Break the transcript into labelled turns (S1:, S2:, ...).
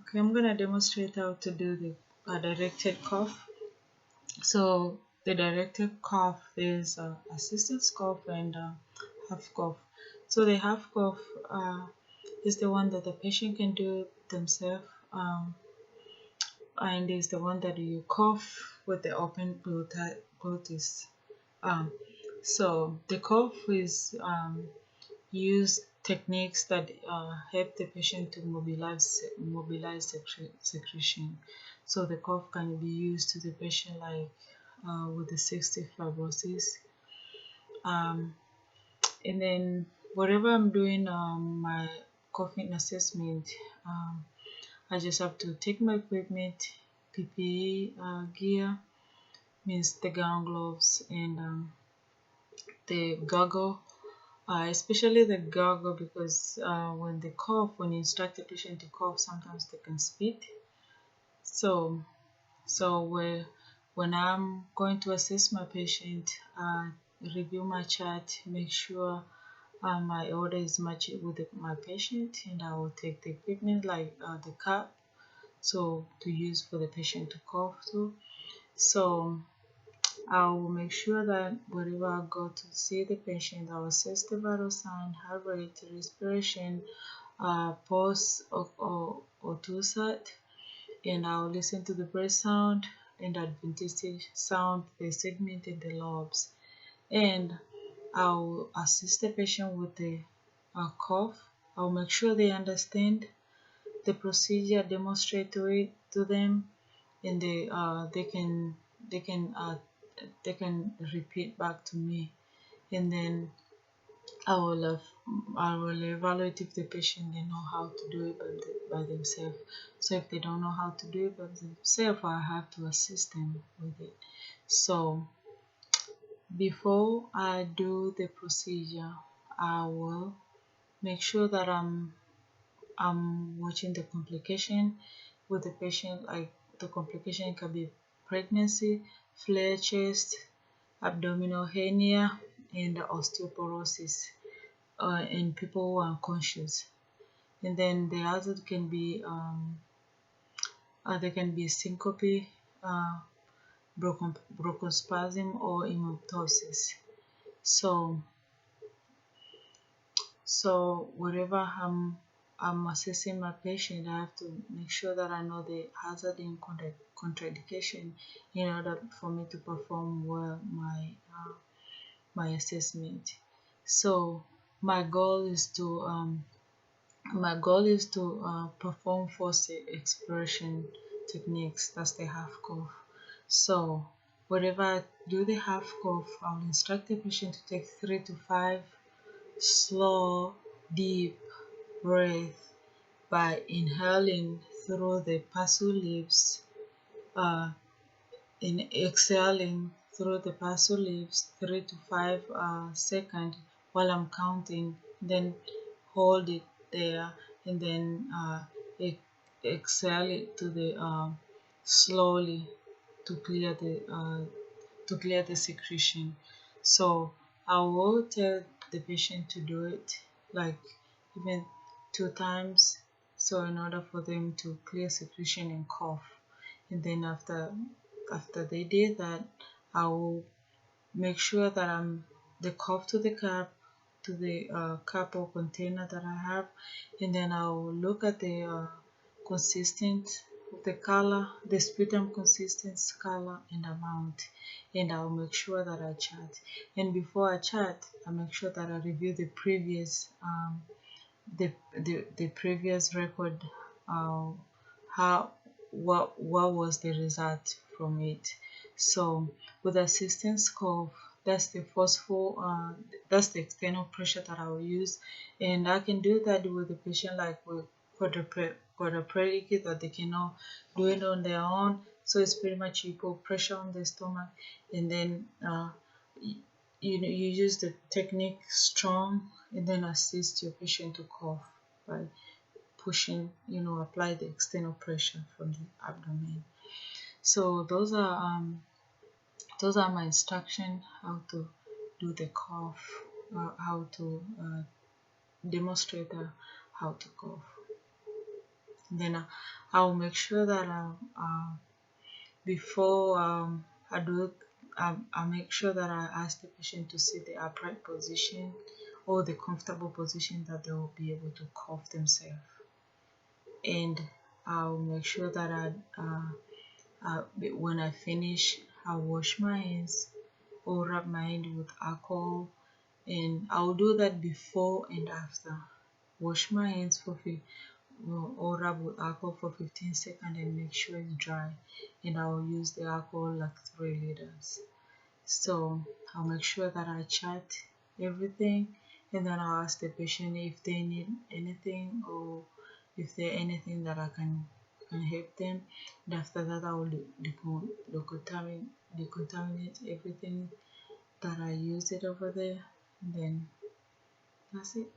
S1: Okay, I'm gonna demonstrate how to do the directed cough. So the directed cough is assisted cough and half cough. So the half cough is the one that the patient can do themselves, and is the one that you cough with the open glottis. Um, so the cough is use techniques that help the patient to mobilize secretion. So the cough can be used to the patient like with the cystic fibrosis. Um, and then whatever I'm doing my coughing assessment, I just have to take my equipment, PPE gear, means the gown, gloves, and the goggle. Especially the gargle, because when they cough, when you instruct the patient to cough, sometimes they can spit. So, when I'm going to assess my patient, review my chart, make sure my order is matched with my patient, and I will take the equipment like the cup, so to use for the patient to cough through. So I will make sure that wherever I go to see the patient, I will assess the vital sign, heart rate, respiration, pulse or pulsate, and I will listen to the breath sound and adventitious sound, the segment in the lobes. And I will assist the patient with the cough. I will make sure they understand the procedure, demonstrate to them, and they can they can repeat back to me, and then I will I will evaluate if the patient they know how to do it by themselves. So if they don't know how to do it by themselves, I have to assist them with it. So before I do the procedure, I will make sure that I'm watching the complication with the patient. Like the complication can be pregnancy, flare chest, abdominal hernia, and osteoporosis in people who are unconscious. And then the other can be there can be syncope, uh, bronchospasm, or hemoptysis. So wherever I'm assessing my patient, I have to make sure that I know the hazard and contraindication in order for me to perform well my assessment. So my goal is to perform force expression techniques. That's the half cough. So whenever I do the half cough, I'll instruct the patient to take 3 to 5 slow, deep breath by inhaling through the parsley leaves, uh, in exhaling through the parsley leaves 3 to 5 seconds while I'm counting, then hold it there, and then exhale it to the slowly to clear the secretion. So I will tell the patient to do it like even 2 times, so in order for them to clear secretion and cough. And then after they did that, I will make sure that I'm the cup to the cup to the cup or container that I have, and then I'll look at the consistent the color, the sputum consistency, color, and amount, and I'll make sure that I chat. And before I chat, I make sure that I review the previous the previous record, uh, how what was the result from it. So with assistance curve, that's the forceful that's the external pressure that I will use, and I can do that with the patient like with quadriplegic that they cannot do it on their own. So it's pretty much you put pressure on the stomach, and then you use the technique strong, and then assist your patient to cough by pushing, apply the external pressure from the abdomen. So those are my instructions how to do the cough, how to demonstrate how to cough. Then I'll make sure that before I do, I make sure that I ask the patient to sit the upright position or the comfortable position that they will be able to cough themselves. And I'll make sure that when I finish, I wash my hands or rub my hand with alcohol, and I'll do that before and after. Wash my hands or rub with alcohol for 15 seconds and make sure it's dry. And I'll use the alcohol like 3 liters. So I'll make sure that I chat everything, and then I'll ask the patient if they need anything or if there anything that I can help them. And after that, I will decontaminate everything that I used it over there. And then that's it.